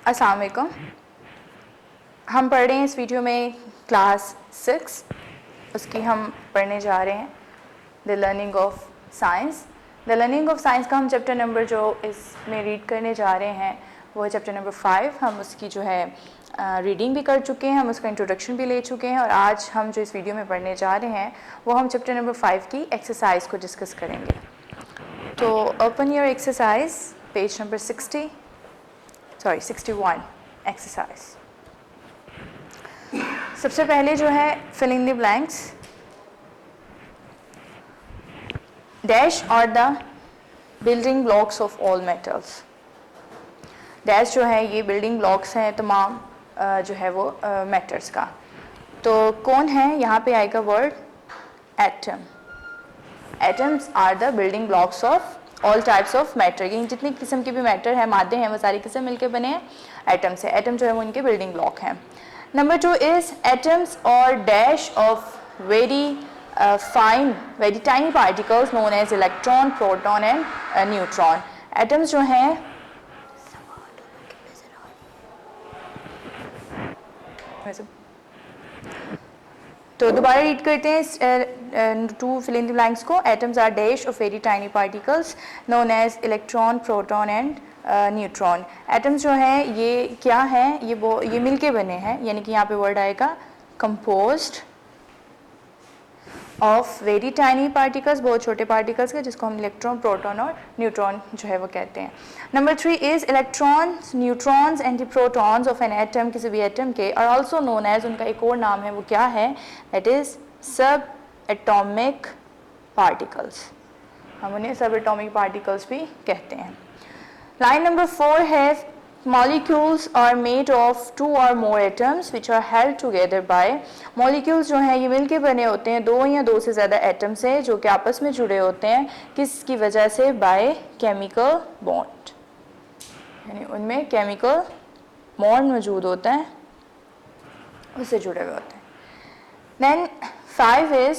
अस्सलाम वालेकुम। हम पढ़ रहे हैं इस वीडियो में क्लास 6, उसकी हम पढ़ने जा रहे हैं the learning of science. The learning of science का हम चैप्टर नंबर जो इसमें रीड करने जा रहे हैं वो है चैप्टर नंबर 5। हम उसकी जो है रीडिंग भी कर चुके हैं, हम उसका इंट्रोडक्शन भी ले चुके हैं और आज हम जो इस वीडियो में पढ़ने जा रहे हैं वो हम चैप्टर नंबर 5 की एक्सरसाइज को डिस्कस करेंगे। तो open your exercise, page number 61 exercise. सबसे पहले जो है fill in the blanks. Dash are the building blocks of all metals. Dash जो है ये बिल्डिंग ब्लॉक्स हैं तमाम जो है वो मेटल्स का। तो कौन है, यहाँ पे आएगा word atom. Atoms are the building blocks of all types of matter. ये जितनी किस्म के भी मैटर है, मादे हैं, वो सारी किस्म मिलकर बने हैं एटम से। एटम जो है वो इनके बिल्डिंग ब्लॉक हैं। नंबर 2 इज एटम्स और dash of very fine very tiny particles known as electron, proton and neutron. Atoms जो हैं तो दोबारा रीड करते हैं to fill in the blanks को। Atoms are dash of very tiny particles known as electron, proton and neutron. Atoms जो हैं ये क्या हैं, ये मिलके बने हैं, यानी कि यहाँ पे वर्ड आएगा composed of very tiny particles, बहुत छोटे पार्टिकल्स के, जिसको हम इलेक्ट्रॉन, प्रोटॉन और न्यूट्रॉन जो है वो कहते हैं। Number 3 is electrons, neutrons and the protons of an atom, किसी भी एटम के, और ऑल्सो नोन एज, उनका एक और नाम है वो क्या है, दैट इज सब एटॉमिक पार्टिकल्स। हम उन्हें सब एटॉमिक पार्टिकल्स भी कहते हैं। लाइन नंबर 4 है molecules are made of 2 or more atoms which are held together by। molecules जो हैं ये मिलके बने होते हैं 2 या 2 से ज़्यादा एटम से, जो कि आपस में जुड़े होते हैं किसकी वजह से, by chemical bond, यानी उनमें केमिकल बॉन्ड मौजूद होता है, उससे जुड़े हुए होते हैं। Then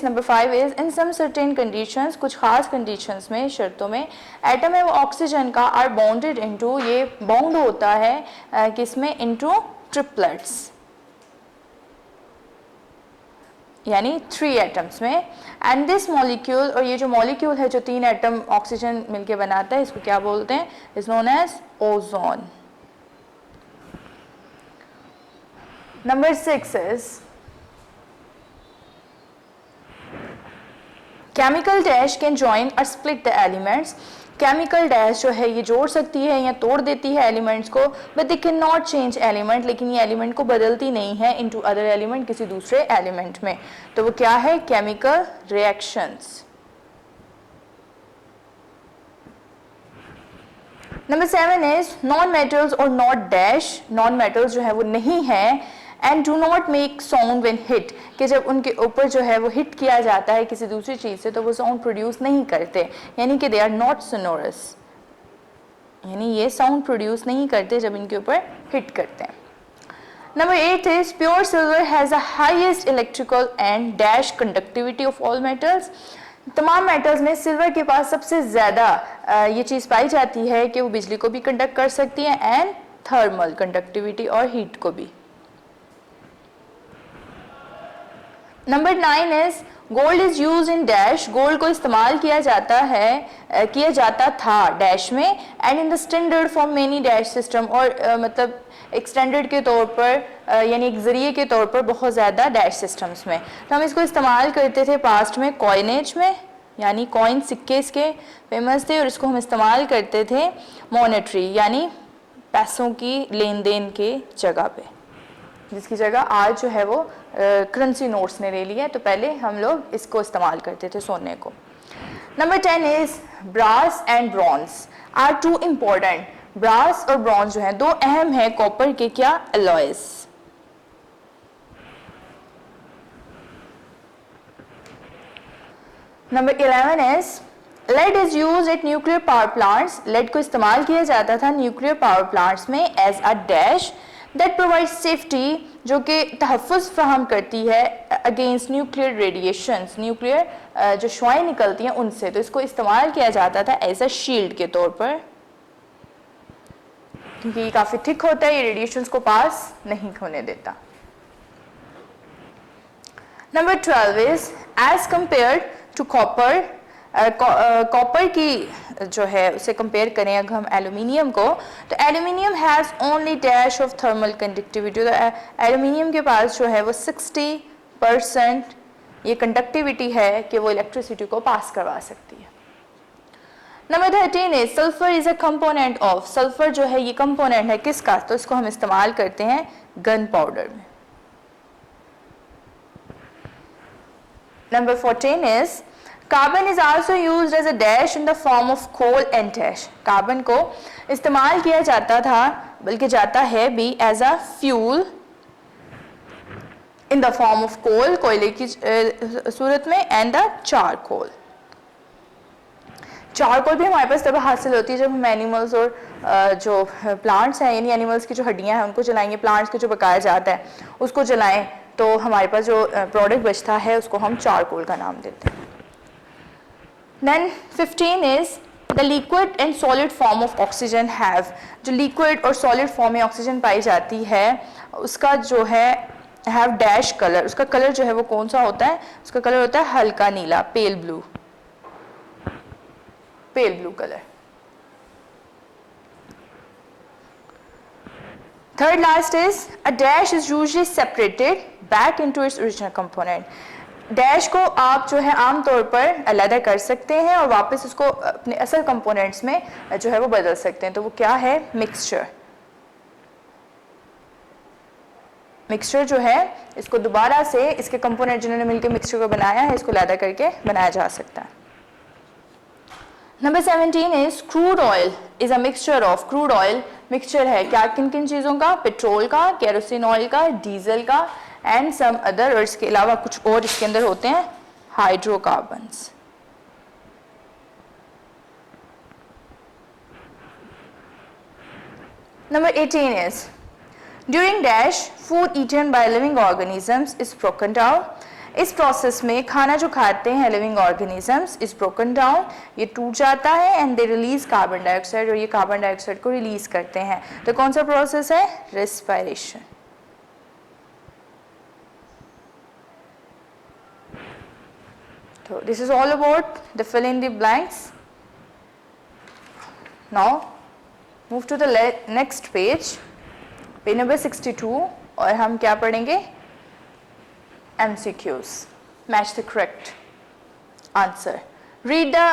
number 5 is in some certain conditions, कुछ खास कंडीशंस में, शर्तों में, एटम है वो ऑक्सीजन का आर बॉन्डेड इनटू, ये बॉन्ड होता है किसमें, इनटू ट्रिपलेट्स, यानी 3 एटम्स में। एंड दिस मॉलिक्यूल, और ये जो मॉलिक्यूल है जो 3 एटम ऑक्सीजन मिलके बनाता है, इसको क्या बोलते हैं, is known as ozone. Number 6 is chemical dash can join और split the elements. Chemical dash जो है ये जोड़ सकती है या तोड़ देती है एलिमेंट्स को, but they can not change element, लेकिन ये एलिमेंट को बदलती नहीं है इनटू अदर एलिमेंट, किसी दूसरे एलिमेंट में। तो वो क्या है, chemical reactions. Number 7 is non metals और नॉट डैश। नॉन मेटल्स जो है वो नहीं है and do not make sound when hit, कि जब उनके ऊपर जो है वो हिट किया जाता है किसी दूसरी चीज़ से तो वो साउंड प्रोड्यूस नहीं करते, यानी कि दे आर नॉट सोनोरस, यानी ये साउंड प्रोड्यूस नहीं करते जब इनके ऊपर हिट करते हैं। Number 8 is pure silver has the highest electrical and dash conductivity of all metals. तमाम मेटल्स में सिल्वर के पास सबसे ज़्यादा ये चीज़ पाई जाती है कि वो बिजली को भी कंडक्ट कर सकती है एंड थर्मल कंडक्टिविटी और हीट को भी। Number 9 is gold is use in dash. Gold को इस्तेमाल किया जाता था डैश में, and in the standard for many dash system, और मतलब एक स्टैंडर्ड के तौर पर यानी एक ज़रिए के तौर पर बहुत ज़्यादा डैश सिस्टम्स में। तो हम इसको इस्तेमाल करते थे पास्ट में कॉइनेज में, यानी कॉइन, सिक्के इसके फेमस थे, और इसको हम इस्तेमाल करते थे मॉनेटरी, यानी पैसों की लेन देन के जगह पे, जिसकी जगह आज जो है वो करेंसी नोट्स ने ले लिया है, तो पहले हम लोग इसको इस्तेमाल करते थे, सोने को। Number 10 is brass and bronze are 2 important. Brass और ब्रॉन्ज जो है 2 अहम है कॉपर के क्या, alloys. Number 11 is lead is use at nuclear power plants. Lead को इस्तेमाल किया जाता था न्यूक्लियर पावर प्लांट्स में as a dash that provide safety, जो कि तहफ़्फ़ुज़ फराहम करती है अगेंस्ट न्यूक्लियर रेडिएशंस, न्यूक्लियर जो शुआएं निकलती हैं उनसे। तो इसको इस्तेमाल किया जाता था एज अ शील्ड के तौर पर। क्योंकि ये काफ़ी थिक होता है, ये रेडिएशंस को पास नहीं होने देता। Number 12 is as compare to copper, copper की जो है उसे कंपेयर करें अगर हम एल्यूमिनियम को, तो aluminium has only dash of thermal conductivity. तो एल्यूमिनियम के पास जो है वो 60% ये कंडक्टिविटी है कि वो इलेक्ट्रिसिटी को पास करवा सकती है। Number 13 is sulphur is a component of, sulphur जो है ये कंपोनेंट है किसका, तो इसको हम इस्तेमाल करते हैं गन पाउडर में। Number 14 is carbon is also used as a dash in the form of coal and dash. Carbon को इस्तेमाल किया जाता था, बल्कि जाता है भी as a fuel in the form of coal, कोयले की सूरत में, एंड द चारकोल। चारकोल भी हमारे पास तब हासिल होती है जब हम एनिमल्स और जो प्लांट्स हैं, यानी एनिमल्स की जो हड्डियां हैं उनको जलाएंगे, प्लांट्स को जो पकाया जाता है उसको जलाएं, तो हमारे पास जो प्रोडक्ट बचता है उसको हम चारकोल का नाम देते हैं। Then 15 is the liquid and solid form of oxygen have, जो liquid और solid form में ऑक्सीजन पाई जाती है उसका जो है have dash color, उसका कलर जो है वो कौन सा होता है, उसका कलर होता है हल्का नीला, pale blue color। Third last is a dash is usually separated back into its original component। Dash को आप जो है आमतौर पर अलग कर सकते हैं और वापस उसको अपने असल कंपोनेंट्स में जो है वो बदल सकते हैं, तो वो क्या है, मिक्सचर। मिक्सचर जो है इसको दोबारा से इसके कंपोनेंट जिन्होंने मिलकर मिक्सचर को बनाया है इसको अलग करके बनाया जा सकता है। Number 17 is crude oil is a mixture of, crude oil mixture है क्या, किन किन चीज़ों का, पेट्रोल का, केरोसिन ऑयल का, डीजल का एंड सम अदर, और इसके अलावा कुछ और इसके अंदर होते हैं hydrocarbons. Number 18 is during dash food eaten by living organisms is broken down. इस प्रोसेस में खाना जो खाते हैं living organisms is broken down, ये टूट जाता है, and they release carbon dioxide, और ये कार्बन डाइऑक्साइड को रिलीज करते हैं। तो कौन सा प्रोसेस है, respiration. So this is all about the fill in the blanks. Now move to the next page, page number 62, और हम क्या पढ़ेंगे, MCQs, match the correct answer, read the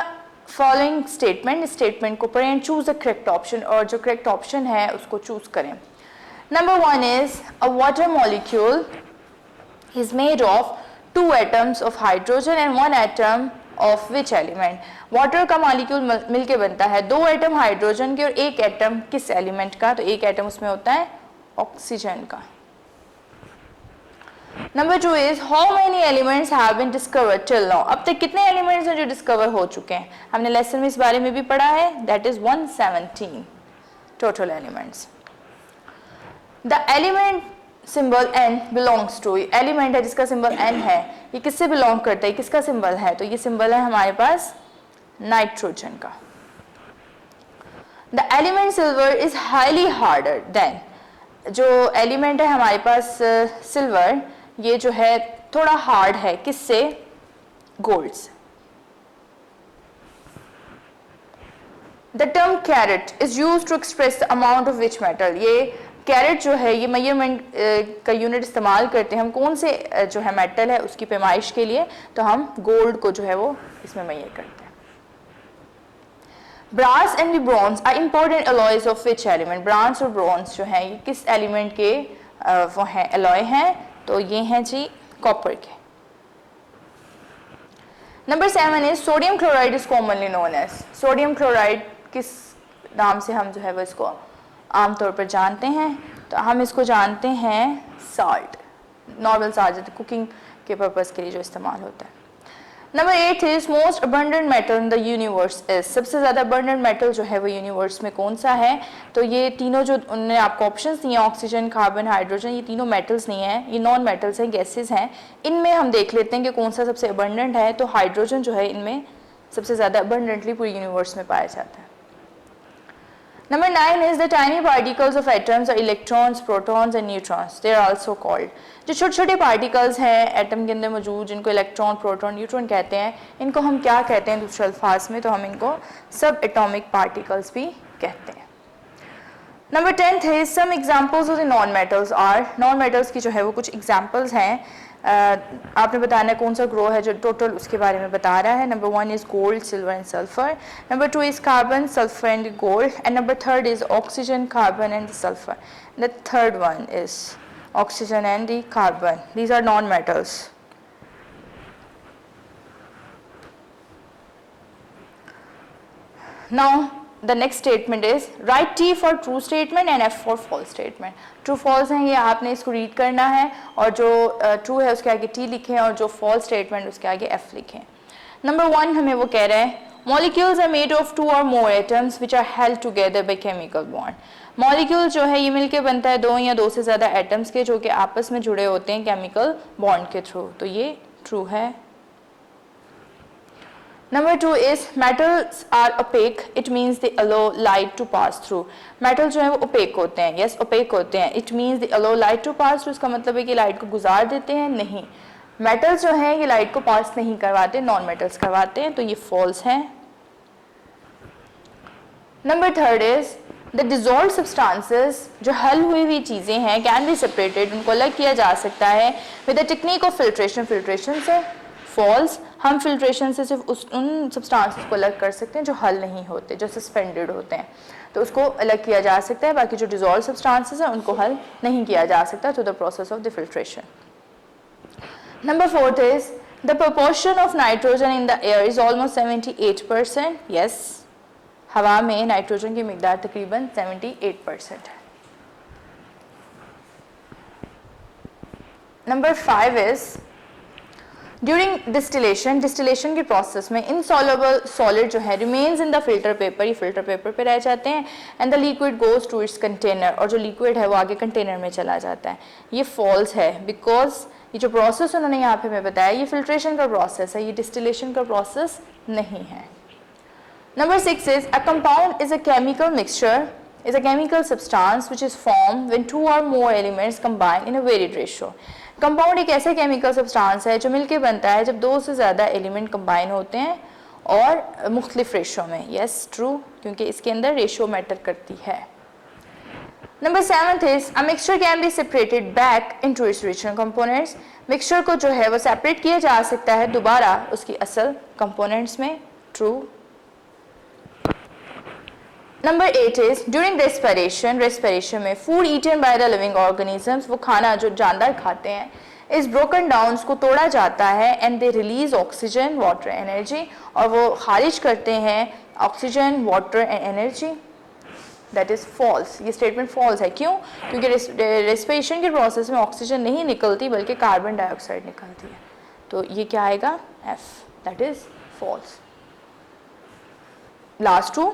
following statement, statement को पढ़ें, choose the correct option, और जो correct option है उसको choose करें। Number 1 is a water molecule is made of 2 atoms of hydrogen and 1 atom of which element। Water का molecule मिलके बनता है 2 एटम हाइड्रोजन के और 1 एटम किस एलिमेंट का, तो 1 एटम उसमें होता है ऑक्सीजन का। Number 2 is how many elements have been discovered till now. अब तक कितने एलिमेंट्स हैं जो डिस्कवर हो चुके हैं, हमने लेसन में इस बारे में भी पढ़ा है, that is 117 total elements. The element symbol N belongs to, element है जिसका सिंबल N है, ये किससे बिलोंग करता है, किसका सिंबल है, तो ये सिंबल है हमारे पास नाइट्रोजन का। The element silver is highly harder than, जो एलिमेंट है हमारे पास सिल्वर, ये जो है थोड़ा हार्ड है किससे, गोल्ड से। The term carat is used to express the amount of which metal, ये कैरेट जो है ये मेजरमेंट का यूनिट इस्तेमाल करते हैं हम कौन से जो है मेटल है उसकी पैमाइश के लिए, तो हम गोल्ड को जो है वो इसमें मेजर करते हैं। Brass and bronze are important alloys of which element, brass और ब्रॉन्ज जो है ये किस एलिमेंट के वो हैं अलॉय हैं, तो ये हैं जी कॉपर के। Number 7 is sodium chloride is commonly known as, sodium chloride किस नाम से हम जो है वो इसको आमतौर पर जानते हैं, तो हम इसको जानते हैं साल्ट, नॉर्मल साल्ट कुकिंग के पर्पज़ के लिए जो इस्तेमाल होता है। Number 8 is most abundant metal in the universe is, सबसे ज़्यादा अबंडेंट मेटल जो है वो यूनिवर्स में कौन सा है, तो ये तीनों जो उन्होंने आपको ऑप्शंस दिए हैं, ऑक्सीजन, कार्बन, हाइड्रोजन, ये तीनों मेटल्स नहीं हैं, ये नॉन मेटल्स हैं, गैसेज हैं। इनमें हम देख लेते हैं कि कौन सा सबसे अबंडेंट है, तो हाइड्रोजन जो है इनमें सबसे ज़्यादा अबंडेंटली पूरी यूनिवर्स में पाया जाता है। Number 9 is the tiny particles of atoms or electrons, protons and neutrons. They are also called. जो छोटे छोटे पार्टिकल्स हैं एटम के अंदर मौजूद, जिनको इलेक्ट्रॉन, प्रोटॉन, न्यूट्रॉन कहते हैं, इनको हम क्या कहते हैं दूसरे अल्फाज में? तो हम इनको सब एटॉमिक पार्टिकल्स भी कहते हैं. नंबर 10 है some examples of the non metals are. Non metals की जो है वो कुछ एग्जांपल्स हैं. आपने बताना है कौन सा ग्रो है जो टोटल उसके बारे में बता रहा है. Number 1 is gold, silver and sulphur. Number 2 is carbon, sulphur and gold. And number 3 is oxygen, carbon and sulphur. The third one is oxygen and the carbon. These are non-metals. Now the next statement is write T for true statement and F for false statement. True false है ये आपने इसको read करना है और जो true है उसके आगे T लिखें और जो false statement उसके आगे F लिखें. Number 1 हमें वो कह रहे हैं Molecules are made of 2 or more atoms which are held together by chemical bond. Molecule जो है ये मिलके बनता है 2 या 2 से ज़्यादा एटम्स के जो कि आपस में जुड़े होते हैं केमिकल बॉन्ड के थ्रू. तो ये ट्रू है. Number 2 is metals are opaque. It means they allow light to pass through. Metal जो है वो ओपेक होते हैं. यस ओपेक होते हैं. It means they allow light to pass through. इसका मतलब है कि लाइट को गुजार देते हैं. नहीं, मेटल्स जो हैं ये लाइट को पास नहीं करवाते, नॉन मेटल्स करवाते हैं. तो ये फॉल्स है. Number 3 is the dissolve substances, जो हल हुई हुई चीज़ें हैं, कैन बी सेपरेटेड, उनको अलग किया जा सकता है with the technique of filtration. Filtration से. फॉल्स, हम फिल्ट्रेशन से सिर्फ उन सब्सटेंसेस को अलग कर सकते हैं जो हल नहीं होते, जो सस्पेंडेड होते हैं, तो उसको अलग किया जा सकता है. बाकी जो डिजॉल्व सब्सटेंसेस हैं उनको हल नहीं किया जा सकता through the process of the filtration. Number 4 is the proportion of nitrogen in the air is almost 78%. Yes, हवा में नाइट्रोजन की मिकदार तकरीबन 78% है. Number 5 is during distillation, distillation के प्रोसेस में इनसॉल्युबल सॉलिड जो है remains in the filter paper, ये फिल्टर पेपर पे रह जाते हैं. And the liquid goes to its container, और जो लिक्विड है वो आगे कंटेनर में चला जाता है. ये फॉल्स है बिकॉज ये जो प्रोसेस उन्होंने यहाँ पे हमें बताया ये फिल्ट्रेशन का प्रोसेस है, ये डिस्टिलेशन का प्रोसेस नहीं है. Number 6 is a compound is a chemical mixture, is a chemical substance which is formed when 2 or more elements combine in a varied ratio. Compound एक ऐसा chemical substance है जो मिलके बनता है जब 2 से ज़्यादा element combine होते हैं और मुख्तलिफ रेशो में. Yes, true, क्योंकि इसके अंदर रेशो मैटर करती है. Number 7 is a mixture can be separated back into its original components. Mixture को जो है वो separate किया जा सकता है दोबारा उसकी असल components में. True. Number 8 is during respiration, respiration में food eaten by the living organisms, वो खाना जो जानदार खाते हैं, is broken down, उसको तोड़ा जाता है and they release oxygen, water, energy, और वो खारिज करते हैं oxygen, water and energy. That is false. ये statement false है. क्यों? क्योंकि respiration के process में oxygen नहीं निकलती बल्कि कार्बन डाइऑक्साइड निकलती है. तो ये क्या आएगा? F. That is false. Last two.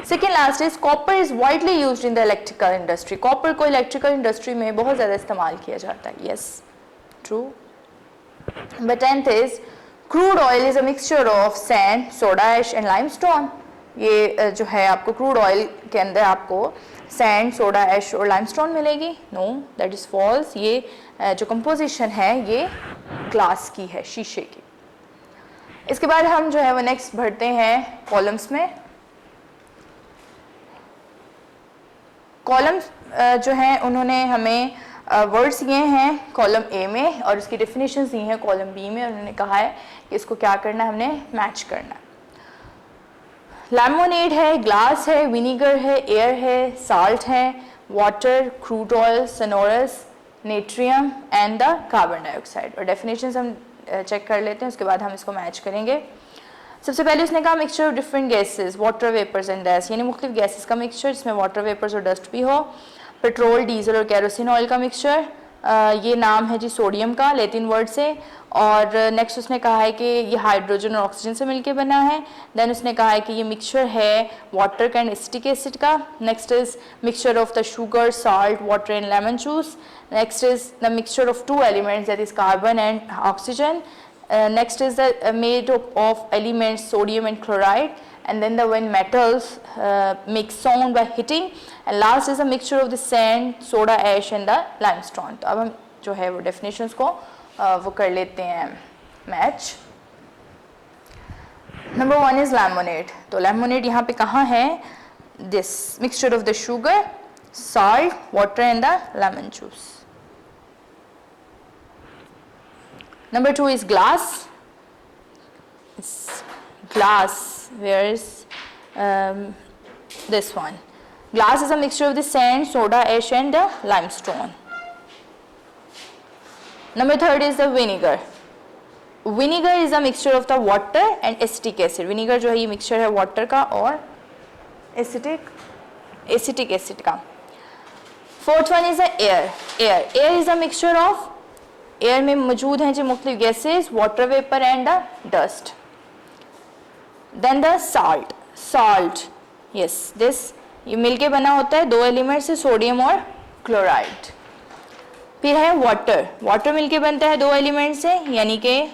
Second last is copper is widely used in the electrical industry. Copper को electrical industry में बहुत ज़्यादा इस्तेमाल किया जाता है. Yes, true. But 10th is crude oil is a mixture of sand, soda ash and limestone. ये जो है आपको crude oil के अंदर आपको sand, soda ash और limestone मिलेगी. No, that is false. ये जो composition है ये glass की है, शीशे की. इसके बाद हम जो है वो next बढ़ते हैं columns में. कॉलम्स जो हैं उन्होंने हमें वर्ड्स दिए हैं कॉलम ए में और उसकी डेफिनेशंस दी हैं कॉलम बी में. उन्होंने कहा है कि इसको क्या करना है, हमने मैच करना है. लेमोनेड है, ग्लास है, विनीगर है, एयर है, साल्ट है, water, crude oil, sonorous, natrium and the carbon dioxide. और डेफिनेशंस हम चेक कर लेते हैं, उसके बाद हम इसको मैच करेंगे. सबसे पहले उसने कहा mixture of different gases, water vapours and dust, यानी मुख्तलिफ गैसेस का मिक्सचर जिसमें वाटर वेपर्स और डस्ट भी हो. पेट्रोल, डीजल और कैरोसिन ऑयल का मिक्सचर, ये नाम है जी सोडियम का, लैटिन वर्ड से. और नेक्स्ट उसने कहा है कि ये हाइड्रोजन और ऑक्सीजन से मिलके बना है. देन उसने कहा है कि ये मिक्सचर है वाटर का एंड एसिटिक एसिड का. Next is mixture of the sugar, salt, water and lemon juice. Next is the mixture of 2 elements that is carbon and oxygen. Next is the made of elements sodium and chloride, and then when metals make sound by hitting, and last is a mixture of the sand, soda ash and the limestone. तो अब हम जो है वो definitions को वो कर लेते हैं मैच. Number 1 is lemonade. तो lemonade यहाँ पे कहाँ है? This mixture of the sugar, salt, water and the lemon juice. Number 2 is glass. It's glass. Where is this one? Glass is a mixture of the sand, soda ash and the limestone. Number 3 is the vinegar. Vinegar is a mixture of the water and acetic acid. Vinegar जो है ये mixture है water का और acetic acid का. 4th one is the air. Air is a mixture of, air में मौजूद हैं जो मुख्तलिफ gases, water vapor and the dust. Then the salt, yes, this ये मिलके बना होता है 2 एलिमेंट से, सोडियम और क्लोराइड. फिर है वाटर मिलके बनता है 2 एलिमेंट से, यानी कि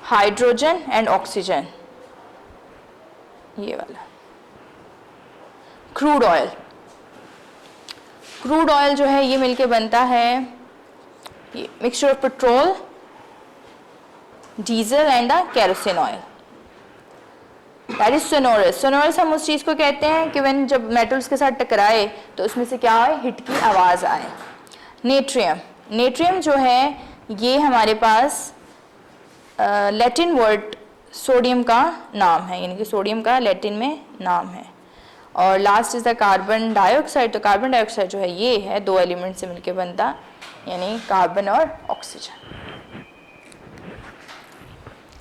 हाइड्रोजन एंड ऑक्सीजन. ये वाला क्रूड ऑयल जो है ये मिलके बनता है ये mixture of petrol, diesel and the kerosene oil. That is sonorous. Sonorous हम उस चीज़ को कहते हैं कि व्हेन जब मेटल्स के साथ टकराए तो उसमें से क्या आए? हिट की आवाज़ आए. नेट्रियम जो है ये हमारे पास लैटिन वर्ड सोडियम का नाम है, यानी कि सोडियम का लैटिन में नाम है. और last is the carbon dioxide. तो कार्बन डाइऑक्साइड जो है ये है 2 एलिमेंट से मिलके बनता, यानी कार्बन और ऑक्सीजन.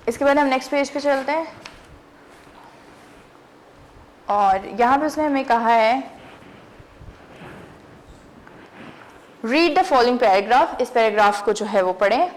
इसके बाद हम नेक्स्ट पेज पे चलते हैं और यहाँ पे उसने हमें कहा है रीड द फॉलोइंग पैराग्राफ. इस पैराग्राफ को जो है वो पढ़ें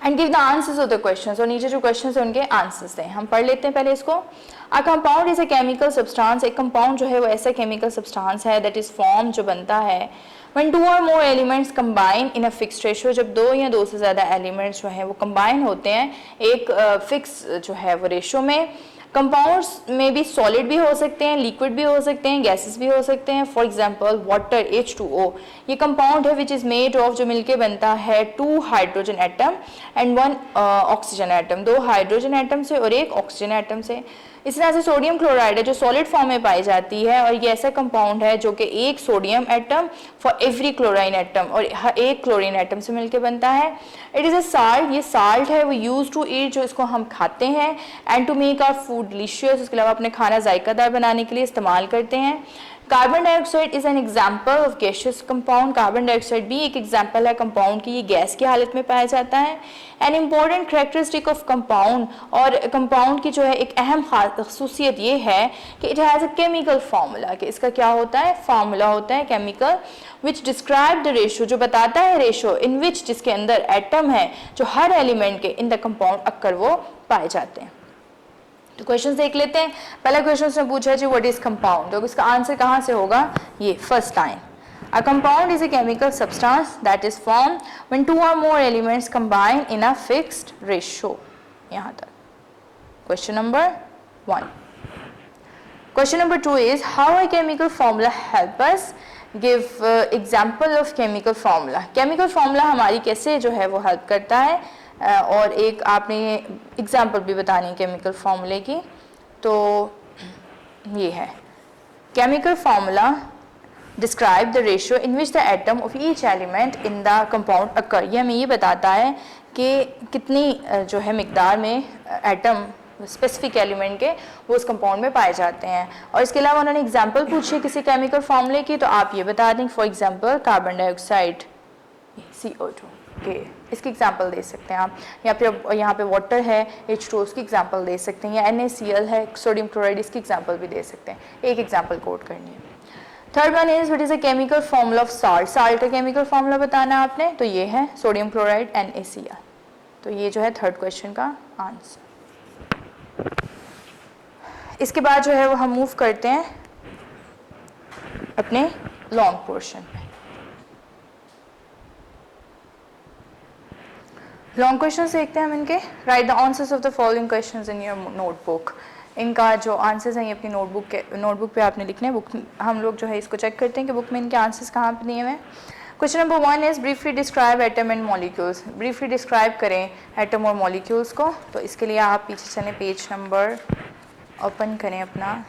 and give the answers of the questions. और नीचे जो क्वेश्चंस है उनके आंसर्स दें. हम पढ़ लेते हैं पहले इसको. A compound is a chemical substance. एक कंपाउंड जो है वो ऐसा केमिकल सब्सटेंस है दैट इज फॉर्म जो बनता है when 2 or more elements combine in a fixed ratio. जब 2 या 2 से ज़्यादा एलिमेंट्स जो हैं वो कंबाइन होते हैं एक फिक्स जो है वो रेशो में. कंपाउंड्स में भी सॉलिड भी हो सकते हैं, लिक्विड भी हो सकते हैं, गैसेस भी हो सकते हैं. फॉर एग्जांपल वाटर H2O ये कंपाउंड है विच इज़ मेड ऑफ, जो मिलके बनता है 2 hydrogen atom and 1 oxygen atom. 2 hydrogen atom से और 1 ऑक्सीजन एटम से. इस तरह से सोडियम क्लोराइड है जो सॉलिड फॉर्म में पाई जाती है और ये ऐसा कंपाउंड है जो कि 1 sodium atom for every chlorine atom और 1 क्लोरीन एटम से मिलके बनता है. It is a salt. ये साल्ट है वो यूज टू ईट, जो इसको हम खाते हैं, and to make our food delicious. उसके अलावा अपने खाना जायकादार बनाने के लिए इस्तेमाल करते हैं. Carbon dioxide is an example of gaseous compound. Carbon dioxide भी एक एग्जाम्पल है कंपाउंड की, ये गैस की हालत में पाया जाता है. An important characteristic of compound, और कंपाउंड की जो है एक अहम खसूसियत ये है कि it has a chemical formula, कि इसका क्या होता है? फार्मूला होता है chemical which describe the ratio, जो बताता है रेशो इन विच, जिसके अंदर एटम है जो हर एलिमेंट के इन द कंपाउंड अक्कर वो पाए जाते हैं. तो क्वेश्चन देख लेते हैं. पहला क्वेश्चन उसने पूछा है जी व्हाट इज कंपाउंड. तो इसका आंसर कहाँ से होगा? ये first line. A compound is a chemical substance that is formed when 2 or more elements combine in a fixed ratio. यहाँ तक. Question number 1. Question number 2 is how a chemical formula help us. Give example of chemical formula. Chemical formula हमारी कैसे जो है वो help करता है, और एक आपने एग्जाम्पल भी बतानी है केमिकल फार्मूले की. तो ये है chemical formula describe the ratio in which the atom of each element in the compound occur. ये हमें ये बताता है कि कितनी जो है मिकदार में एटम स्पेसिफिक एलिमेंट के वो उस कंपाउंड में पाए जाते हैं. और इसके अलावा उन्होंने एग्जाम्पल पूछी किसी केमिकल फार्मूले की, तो आप ये बता दें. For example carbon dioxide CO2 के इसकी एग्जांपल दे सकते हैं आप, या फिर यहाँ पे वाटर है H2O उसकी एग्जांपल दे सकते हैं, या NaCl है सोडियम क्लोराइड इसकी एग्जांपल भी दे सकते हैं. एक एग्जांपल कोट करनी है. Third one is what is a chemical formula of salt. Salt का केमिकल फार्मूला बताना है आपने, तो ये है सोडियम क्लोराइड NaCl. तो ये जो है थर्ड क्वेश्चन का आंसर. इसके बाद जो है वो हम मूव करते हैं अपने लॉन्ग पोर्शन में. लॉन्ग क्वेश्चन देखते हैं हम इनके। Right the answers of the following questions in your notebook. इनका जो आंसर्स हैं ये अपनी नोटबुक पे आपने लिखने हैं। बुक हम लोग जो है इसको चेक करते हैं कि बुक में इनके आंसर्स कहाँ पे दिए हुए हैं। Question number 1 is briefly describe atom and molecules. Briefly describe करें एटम और मॉलिक्यूल्स को। तो इसके लिए आप पीछे चलें, पेज नंबर ओपन करें अपना,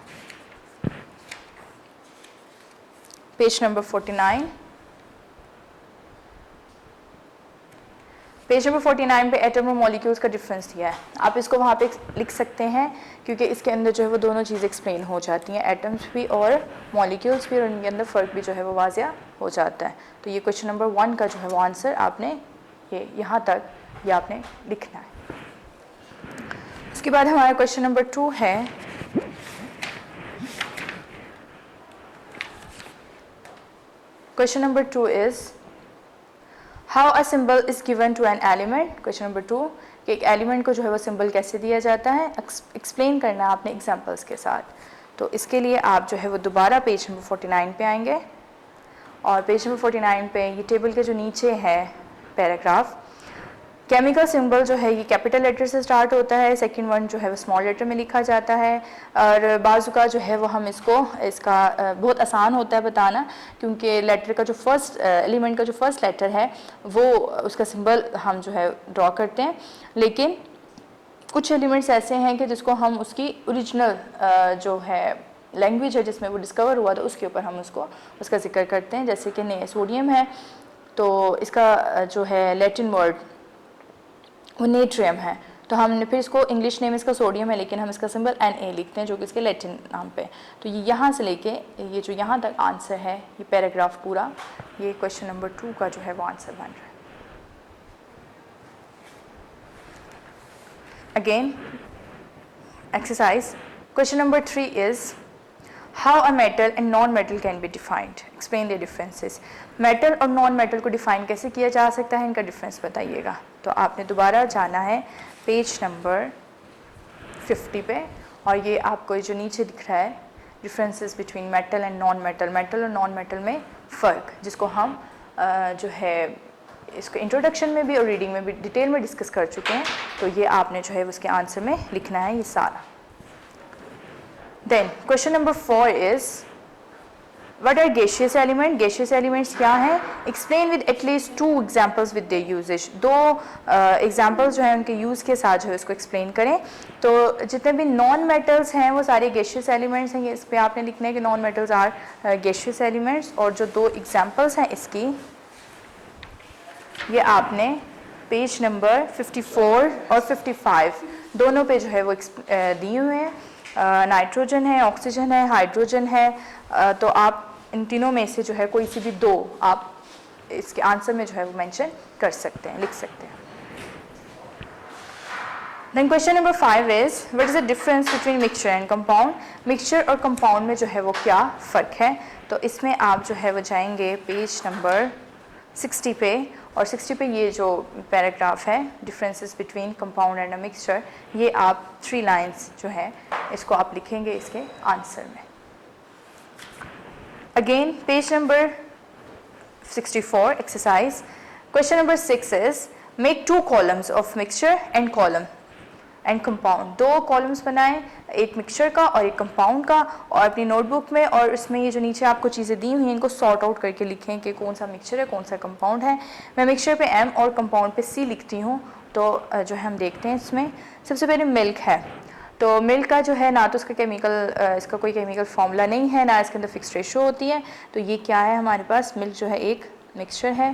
पेज नंबर 49। पेज नंबर 49 पे एटम और मॉलिक्यूल्स का डिफरेंस दिया है। आप इसको वहाँ पे लिख सकते हैं क्योंकि इसके अंदर जो है वो दोनों चीज़ें एक्सप्लेन हो जाती हैं, एटम्स भी और मॉलिक्यूल्स भी, और उनके अंदर फ़र्क भी जो है वो वाज़िया हो जाता है। तो ये क्वेश्चन नंबर 1 का जो है वो आंसर आपने ये यहाँ तक ये आपने लिखना है। उसके बाद हमारा क्वेश्चन नंबर 2 है, question number 2 is how a symbol is given to an element. Question number 2 कि एक एलिमेंट को जो है वो सिंबल कैसे दिया जाता है, एक्सप्लेन करना है आपने एग्जांपल्स के साथ। तो इसके लिए आप जो है वो दोबारा पेज नंबर 49 पे आएंगे और पेज नंबर 49 पे ये टेबल के जो नीचे है पैराग्राफ, केमिकल सिंबल जो है ये कैपिटल लेटर से स्टार्ट होता है, सेकंड वन जो है वो स्मॉल लेटर में लिखा जाता है। और बाजू का जो है वो हम इसका बहुत आसान होता है बताना, क्योंकि लेटर का जो फर्स्ट एलिमेंट का जो फर्स्ट लेटर है वो उसका सिंबल हम जो है ड्रॉ करते हैं। लेकिन कुछ एलिमेंट्स ऐसे हैं कि जिसको हम उसकी ओरिजिनल जो है लैंग्वेज है जिसमें वो डिस्कवर हुआ था उसके ऊपर हम उसका जिक्र करते हैं। जैसे कि सोडियम है तो इसका जो है लैटिन वर्ड वो नेट्रियम है, तो हमने फिर इसको इंग्लिश नेम इसका सोडियम है लेकिन हम इसका सिंबल Na लिखते हैं जो कि इसके लैटिन नाम पे। तो ये यहाँ से लेके ये जो यहाँ तक आंसर है ये पैराग्राफ पूरा, ये क्वेश्चन नंबर 2 का जो है वो आंसर बन रहा है। Again exercise question number 3 is how a metal and non metal can be defined, explain the differences. Metal और नॉन मेटल को डिफाइन कैसे किया जा सकता है, इनका डिफरेंस बताइएगा। तो आपने दोबारा जाना है पेज नंबर 50 पे और ये आपको जो नीचे दिख रहा है differences between metal and non metal, metal और नॉन मेटल में फ़र्क, जिसको हम जो है इसको इंट्रोडक्शन में भी और रीडिंग में भी डिटेल में डिस्कस कर चुके हैं। तो ये आपने जो है उसके आंसर में लिखना है ये सारा। Then question number 4 is What are gaseous element? Gaseous elements क्या हैं? Explain with at least 2 examples with their usage. 2 examples जो हैं उनके यूज़ के साथ जो है उसको explain करें। तो जितने भी non metals हैं वो सारे gaseous elements हैं। ये इस पे आपने लिखना है कि non metals are gaseous elements। और जो 2 examples हैं इसकी ये आपने पेज नंबर 54 और 55 दोनों पे जो है वो दिए हुए हैं। नाइट्रोजन है, ऑक्सीजन है, हाइड्रोजन है। तो आप इन तीनों में से जो है कोई सी भी 2 आप इसके आंसर में जो है वो मेंशन कर सकते हैं, लिख सकते हैं। Then question number 5 is what is the difference between mixture and compound. Mixture और कंपाउंड में जो है वो क्या फ़र्क है। तो इसमें आप जो है वो जाएंगे पेज नंबर 60 पे और 60 पे ये जो पैराग्राफ है differences between compound and a mixture, ये आप 3 लाइंस जो है इसको आप लिखेंगे इसके आंसर में। Again page number 64 exercise question number 6 is make 2 columns of mixture and column and compound. 2 columns बनाएं, एक मिक्सचर का और एक कंपाउंड का, और अपनी नोटबुक में और उसमें ये जो नीचे आपको चीज़ें दी हुई हैं इनको सॉर्ट आउट करके लिखें कि कौन सा मिक्सचर है कौन सा कंपाउंड है। मैं मिक्सचर पे M और कंपाउंड पे C लिखती हूँ। तो जो है हम देखते हैं इसमें सबसे पहले मिल्क है। तो मिल्क का जो है ना तो इसका कोई केमिकल फार्मूला नहीं है, ना इसके अंदर फिक्स रेशो होती है। तो ये क्या है हमारे पास, मिल्क जो है एक मिक्सचर है।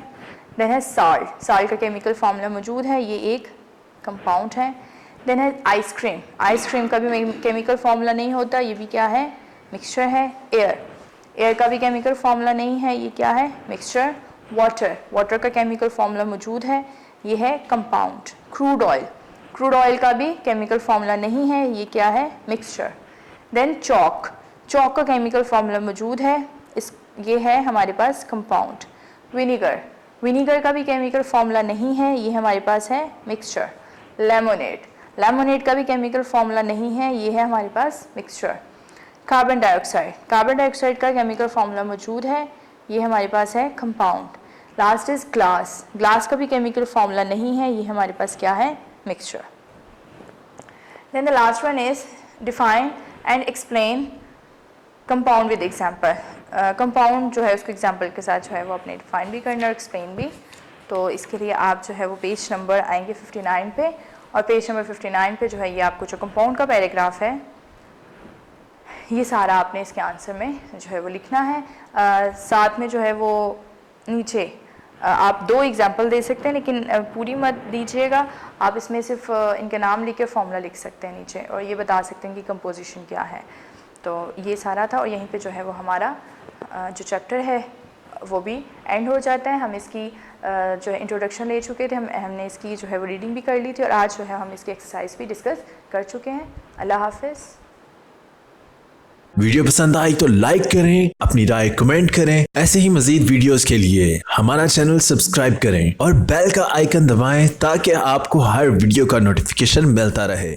देन है साल्ट, साल्ट का केमिकल फार्मूला मौजूद है, ये एक कंपाउंड है। देन है आइसक्रीम, आइसक्रीम का भी केमिकल फार्मूला नहीं होता, ये भी क्या है मिक्सचर है। एयर, एयर का भी केमिकल फार्मूला नहीं है, ये क्या है मिक्सचर। वाटर, वाटर का केमिकल फार्मूला मौजूद है, ये है compound. Crude oil, crude oil का भी केमिकल फार्मूला नहीं है, ये क्या है मिक्सचर। देन चॉक, चॉक का केमिकल फार्मूला मौजूद है, ये है हमारे पास कंपाउंड। विनीगर, विनीगर का भी केमिकल फार्मूला नहीं है, ये हमारे पास है मिक्सचर। लेमोनेड, लेमोनेड का भी केमिकल फार्मूला नहीं है, ये है हमारे पास mixture. Carbon dioxide, carbon dioxide का केमिकल फार्मूला मौजूद है, ये हमारे पास है compound. Last is glass, glass का भी केमिकल फॉर्मूला नहीं है, ये हमारे पास क्या है, mixture. Then the last one is define and explain compound with example. Compound जो है उसको एग्जाम्पल के साथ जो है वो अपने डिफाइन भी करना और एक्सप्लेन भी। तो इसके लिए आप जो है वो पेज नंबर आएंगे 59 पे, और पेज नंबर 59 पे जो है ये आपको जो कंपाउंड का पैराग्राफ है ये सारा आपने इसके आंसर में जो है वो लिखना है। साथ में जो है वो नीचे आप 2 एग्जाम्पल दे सकते हैं, लेकिन पूरी मत दीजिएगा, आप इसमें सिर्फ इनके नाम लिख के फॉर्मूला लिख सकते हैं नीचे, और ये बता सकते हैं कि कंपोजिशन क्या है। तो ये सारा था, और यहीं पे जो है वो हमारा जो चैप्टर है वो भी एंड हो जाता है। हम इसकी जो है इंट्रोडक्शन ले चुके थे, हमने इसकी जो है वो रीडिंग भी कर ली थी, और आज जो है हम इसकी एक्सरसाइज भी डिस्कस कर चुके हैं। अल्लाह हाफिज़। वीडियो पसंद आई तो लाइक करें, अपनी राय कमेंट करें। ऐसे ही मजीद वीडियोस के लिए हमारा चैनल सब्सक्राइब करें और बेल का आइकन दबाएं ताकि आपको हर वीडियो का नोटिफिकेशन मिलता रहे।